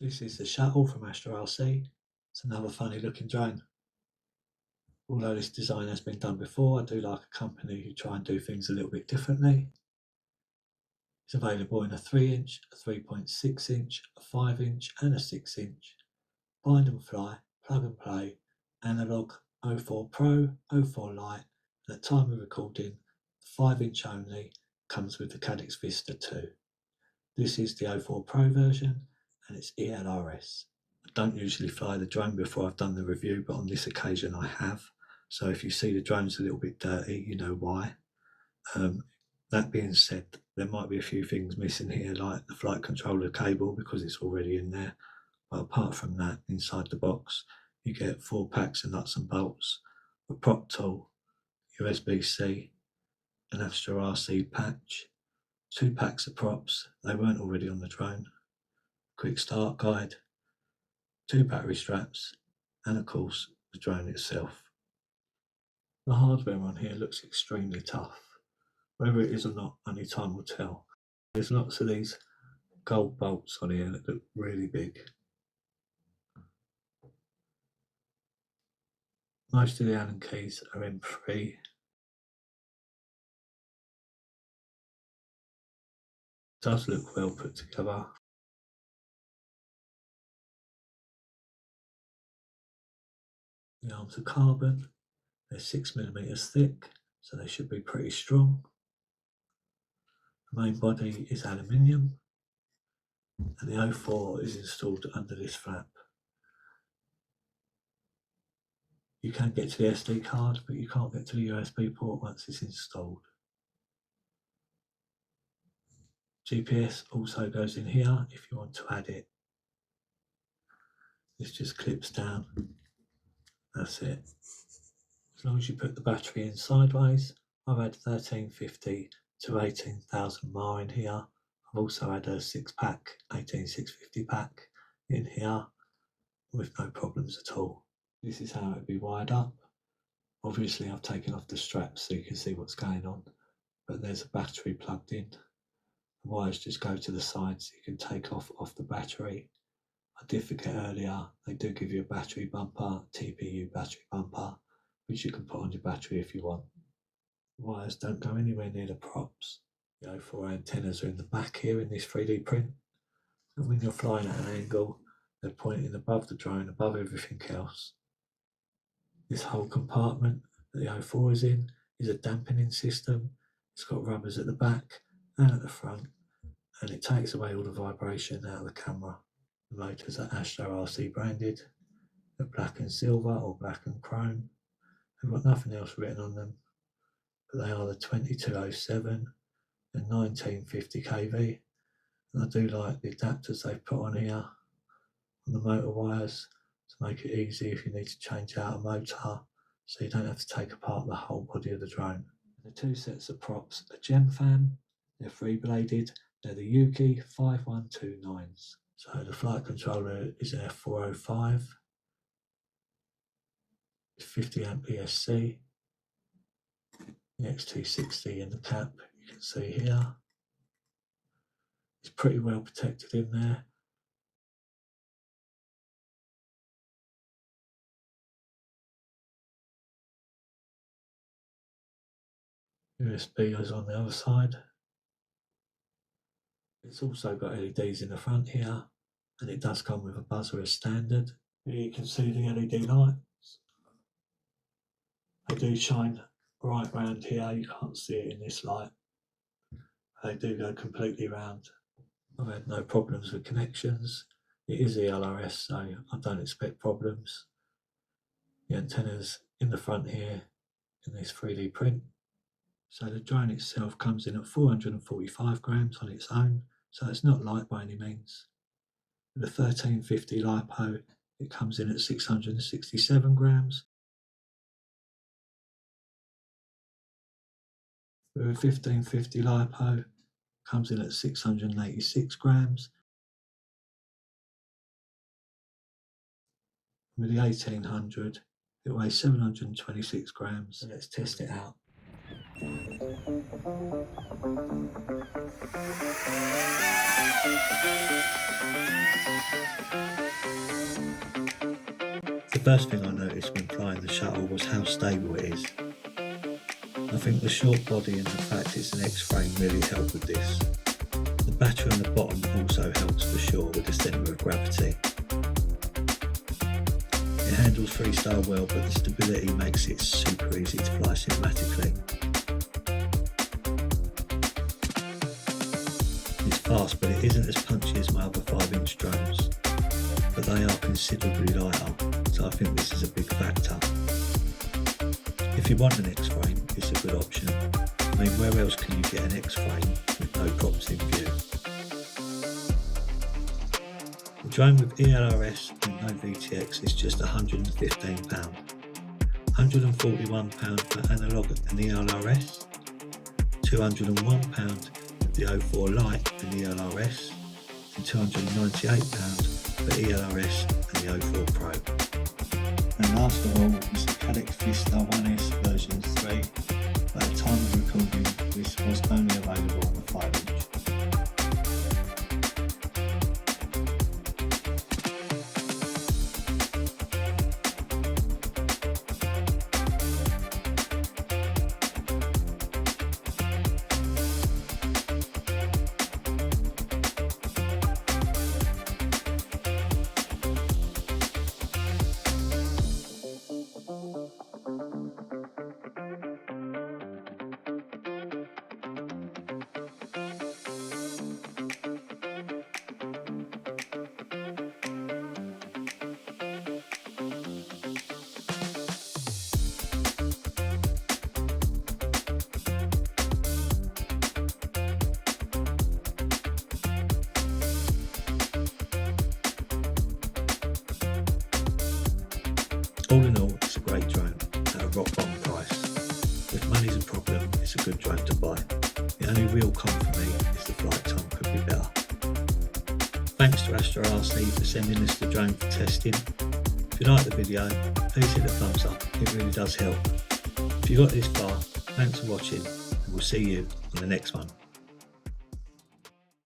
This is the shuttle from AstroRC. It's another funny looking drone. Although this design has been done before, I do like a company who try and do things a little bit differently. It's available in a 3-inch, a 3.6-inch, a 5-inch and a 6-inch. Bind and fly, plug and play, analog, 04 Pro, 04 Lite, and at time of recording, 5-inch only, comes with the Caddx Vista 2. This is the 04 Pro version and it's ELRS. I don't usually fly the drone before I've done the review, but on this occasion I have. So if you see the drone's a little bit dirty, you know why. That being said, there might be a few things missing here, like the flight controller cable because it's already in there. But apart from that, inside the box, you get 4 packs of nuts and bolts, a prop tool, USB-C, an AstroRC patch, 2 packs of props, they weren't already on the drone, quick start guide, 2 battery straps, and of course the drone itself. The hardware on here looks extremely tough. Whether it is or not, only time will tell. There's lots of these gold bolts on here that look really big. Most of the Allen keys are M3. Does look well put together. The arms are carbon, they're 6mm thick, so they should be pretty strong. The main body is aluminium, and the 04 is installed under this flap. You can get to the SD card, but you can't get to the USB port once it's installed. GPS also goes in here if you want to add it. This just clips down. That's it. As long as you put the battery in sideways, I've had 1350 to 18,000 mAh in here. I've also had a 6-pack, 18650 pack in here with no problems at all. This is how it'd be wired up. Obviously I've taken off the straps so you can see what's going on, but there's a battery plugged in. The wires just go to the side so you can take off the battery. I did forget earlier, they do give you a battery bumper, TPU battery bumper, which you can put on your battery if you want. The wires don't go anywhere near the props. The 04 antennas are in the back here in this 3D print, and when you're flying at an angle, they're pointing above the drone, above everything else. This whole compartment that the 04 is in is a dampening system. It's got rubbers at the back and at the front, and it takes away all the vibration out of the camera. The motors are AstroRC branded. They're black and silver or black and chrome. They've got nothing else written on them, but they are the 2207 and 1950 kV. And I do like the adapters they've put on here on the motor wires to make it easy if you need to change out a motor, so you don't have to take apart the whole body of the drone. The 2 sets of props are gem fan. They're 3-bladed. They're the Yuki 5129s. So the flight controller is an F405. It's 50 amp ESC. The XT60 in the cap, you can see here. It's pretty well protected in there. USB is on the other side. It's also got LEDs in the front here, and it does come with a buzzer as standard. Here you can see the LED lights. They do shine right round here, you can't see it in this light. They do go completely round. I've had no problems with connections. It is ELRS, so I don't expect problems. The antenna's in the front here in this 3D print. So the drone itself comes in at 445 grams on its own, so it's not light by any means. With a 1350 LiPo, it comes in at 667 grams. With a 1550 LiPo, comes in at 686 grams. With the 1800, it weighs 726 grams. So let's test it out. first thing I noticed when flying the shuttle was how stable it is. I think the short body and the fact it's an X-frame really help with this. The battery on the bottom also helps for sure with the centre of gravity. It handles freestyle well, but the stability makes it super easy to fly cinematically. It's fast, but it isn't as punchy as my other 5-inch drones, but they are considerably lighter, so I think this is a big factor. If you want an X-frame, it's a good option. I mean, where else can you get an X-frame with no props in view? The drone with ELRS and no VTX is just £115, £141 for analogue and ELRS, £201 with the 04 Lite and ELRS, and £298 for ELRS and the 04 Pro. And last of all is the Caddx Vista 1S version 3, but at the time of recording this was only available on the 5-inch. All in all, it's a great drone at a rock bottom price. If money's a problem, it's a good drone to buy. The only real con for me is the flight time could be better. Thanks to AstroRC for sending us the drone for testing. If you like the video, please hit the thumbs up, it really does help. If you got this far, thanks for watching and we'll see you on the next one.